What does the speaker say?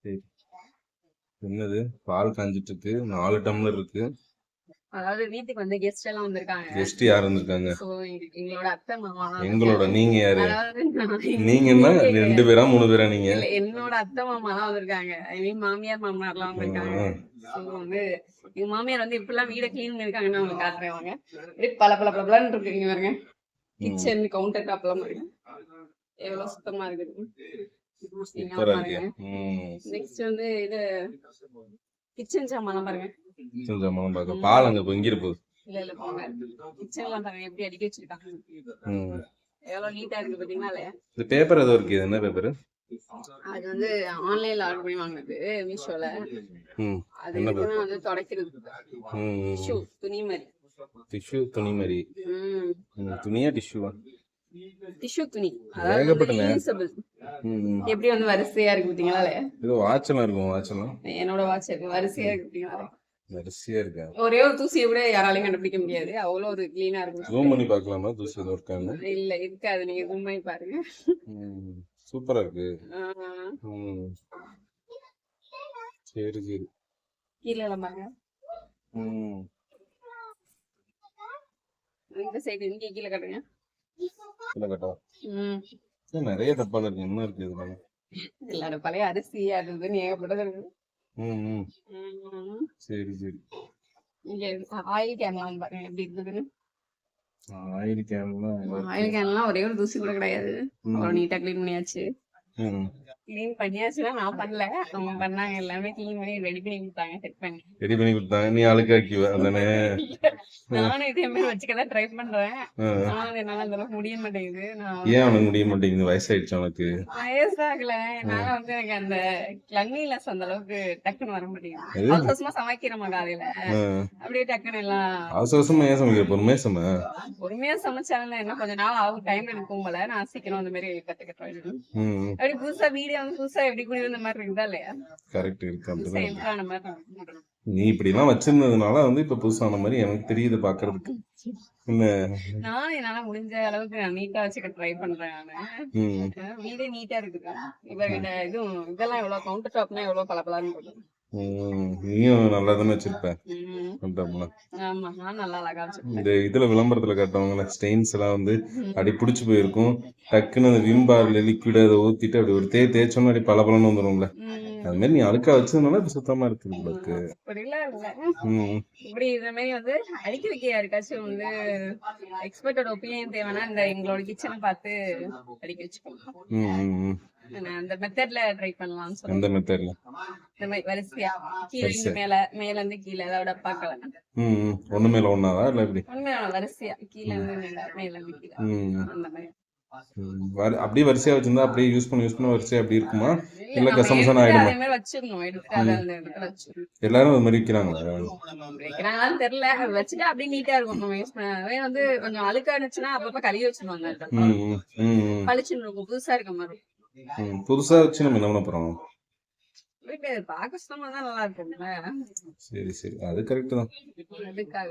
சரி. என்னது பால் காஞ்சிட்டு இருக்கு, 4 டம்ளர் இருக்கு. அதாவது வீட்டுக்கு வந்து கெஸ்ட் எல்லாம் வந்திருக்காங்க. கெஸ்ட் யார் வந்திருக்காங்க? சோ எங்களோட அத்தை மாமா தான் எங்களோட வந்திருக்காங்க. நீங்க யாரு? அதாவது நீங்கன்னா 2 பேரா 3 பேரா நீங்க? இல்ல என்னோட அத்தை மாமா தான் வந்திருக்காங்க. ஐ மீன் மாமியார் மாமனார் எல்லாம் வந்திருக்காங்க. சோ வந்து எங்க மாமியார் வந்து இப்பெல்லாம் வீட கிளீன் பண்ணிருக்காங்கன்னு உங்களுக்கு காட்டுறேன் வாங்க. அப்படியே பல பல பலன்னு இருக்கு. இங்க பாருங்க, கிச்சன் கவுண்டர் டாப் எல்லாம் பாருங்க எவ்வளவு சுத்தமா இருக்குது. நெக்ஸ்ட் வந்து இது கிச்சன் சாமான் பாருங்க. கிச்சன் சாமான் பாக்க பால் அங்க பொங்கிற போகுது. இல்ல இல்ல போங்க. கிச்சன்லாம் பாருங்க எப்படி அடுக்கி வச்சிருக்காங்க. எவ்வளவு நீட்டா இருக்கு பாத்தீங்களா? இந்த பேப்பர் ஏதோ இருக்கு. என்ன பேப்பர்? அது வந்து ஆன்லைன்ல ஆர்டர் பண்ணி வாங்குனது மீஷோல. அது எதுக்குன்னா வந்து துடைக்கிறது. டிஷ்யூ துணி மாதிரி. டிஷ்யூ துணி மாதிரி. துணியா டிஷ்யூவா? டிஷ்யூ துணி. அதாவது எப்படி வந்து வரிசையா இருக்கு பாத்தீங்களா? ஏதோ வாட்ச்லாம் இருக்கும். வாட்ச்லாம் என்னோட வாட்ச் இருக்கு. வரிசையா இருக்கு பாத்தீங்களா? வரிசையா இருக்கா? ஒரே ஒரு தூசியை கூட யாராலையும் கண்டுபிடிக்க முடியாது. அவ்வளவு ஒரு கிளீனா இருக்கும். ஜூம் பண்ணி பார்க்கலாமா தூசி எதுவும் இருக்கான்னு? இல்ல இருக்காது. நீங்க ஜூம் பண்ணி பாருங்க. சூப்பரா இருக்கு. சரி சரி. கீழ எல்லாம் பாருங்க. இந்த சைடு இங்க கீழ காட்டுங்க. கீழ காட்டா? நிறைய டப்பா இருக்கு. என்ன இருக்கு இதுல? எல்லாரோட பழைய அரிசி அது இதுன்னு ஏகப்பட்டது இருக்கு. சரி சரி. இங்க ஆயில் கேன்லாம் பாருங்க எப்படி இருக்குதுன்னு. ஆயில் கேன்லாம் ஒரே ஒரு தூசி கூட கிடையாது. அவ்வளவு நீட்டா கிளீன் பண்ணியாச்சு. கிளீன் பண்ணியாச்சுன்னா நான் பண்ணல, அவங்க பண்ணாங்க. எல்லாமே கிளீன் பண்ணி ரெடி பண்ணி கொடுத்தாங்க. செட் பண்ணி ரெடி பண்ணி கொடுத்தாங்க. நீ அழுக்காக்கிவ அதானே? நானும் இதே மாதிரி வச்சுக்கதான் ட்ரை பண்றேன். ஆனா என்னால அந்த அளவுக்கு முடிய மாட்டேங்குது. ஏன் உனக்கு முடிய மாட்டேங்குது? வயசாயிடுச்சு உனக்கு? வயசாகல. என்னால வந்து எனக்கு அந்த கிளன்லினஸ் அந்த அளவுக்கு டக்குன்னு வர மாட்டேங்குது. அவசரமா சமைக்கிறோமா காலையில, அப்படியே டக்குன்னு எல்லாம் அவசரமா ஏன் சமைக்கிற? பொறுமையா சமைச்சாலும் என்ன கொஞ்ச நாள் ஆகும். டைம் எடுக்கும் போல. நான் சீக்கிரம் அந்த மாதிரி கத்துக்கிட்டேன். அப்படி புதுசா வீடியோ வந்து புதுசா எப்படி குடி வந்த மாதிரி இருக்குதா இல்லையா? கரெக்ட் இருக்கு. நீ இப்படி எல்லாம் வச்சிருந்ததுனால வந்து இப்ப புதுசான மாதிரி எனக்கு தெரியுது பாக்குறதுக்கு. நானும் என்னால முடிஞ்ச அளவுக்கு நான் நீட்டா வச்சுக்க ட்ரை பண்றேன். நானு வீடே நீட்டா இருக்குது. இவர்கிட்ட இதுவும் இதெல்லாம் எவ்வளவு கவுண்டர் டாப்னா எவ்வளவு பளபளன்னு இருக்கு. நீயும் நல்லா தானே வச்சிருப்ப. ஆமா, நான் நல்லா அழகா வச்சிருப்பேன். இந்த இதுல விளம்பரத்துல காட்டுவாங்கல்ல, ஸ்டெயின்ஸ் எல்லாம் வந்து அப்படி புடிச்சு போயிருக்கும். டக்குன்னு அந்த விம் பார்ல லிக்விட் அதை ஊத்திட்டு அப்படி ஒரு தேய்ச்சோம்னா அப்படி பளபளன்னு வந்துரும்ல. அது மாதிரி நீ அழுக்கா வச்சதுனால இப்ப சுத்தமா இருக்கு உங்களுக்கு. இப்படி இந்த மாதிரி வந்து அடிக்கிறதுக்கு யாருக்காச்சும் வந்து எக்ஸ்பர்ட்டோட ஒப்பீனியன் தேவைன்னா இந்த எங்களோட கிச்சனை பார்த்து அடிக்க வச்சுக்கோங்க. அந்த மெத்தட்ல ட்ரை பண்ணலாம். எந்த மெத்தட்ல? இந்த மாதிரி வரிசையா கீழ இருந்து மேல, மேல இருந்து கீழ அதோட பார்க்கலாம். ஒண்ணு மேல ஒண்ணாவா இல்ல எப்படி? ஒண்ணு மேல வரிசையா கீழ இருந்து மேல, மேல இருந்து கீழ அந்த மாதிரி. அப்படியே வரிசையா வச்சிருந்தா அப்படியே யூஸ் பண்ண வரிசையா அப்படி இருக்குமா இல்ல கசமசன ஆயிடுமா? அதே மாதிரி வச்சிரணும். எடுத்து அந்த இடத்துல வச்சிரணும். எல்லாரும் அது மாதிரி விக்கிறாங்களா? விக்கிறாங்களான்னு தெரியல. வச்சுட்டா அப்படியே நீட்டா இருக்கும். நம்ம யூஸ் பண்ண வந்து கொஞ்சம் அழுக்கா இருந்துச்சுன்னா அப்பப்ப கழுவி வச்சிருவாங்க. பளிச்சுன்னு இருக்கும். புதுசா இருக்க மாதிரி. புதுசா வச்சு நம்ம என்ன பண்ண போறோம்? பாக்க சுத்தமா தான் நல்லா இருக்கும்ல. சரி சரி, அது கரெக்ட் தான். அதுக்காக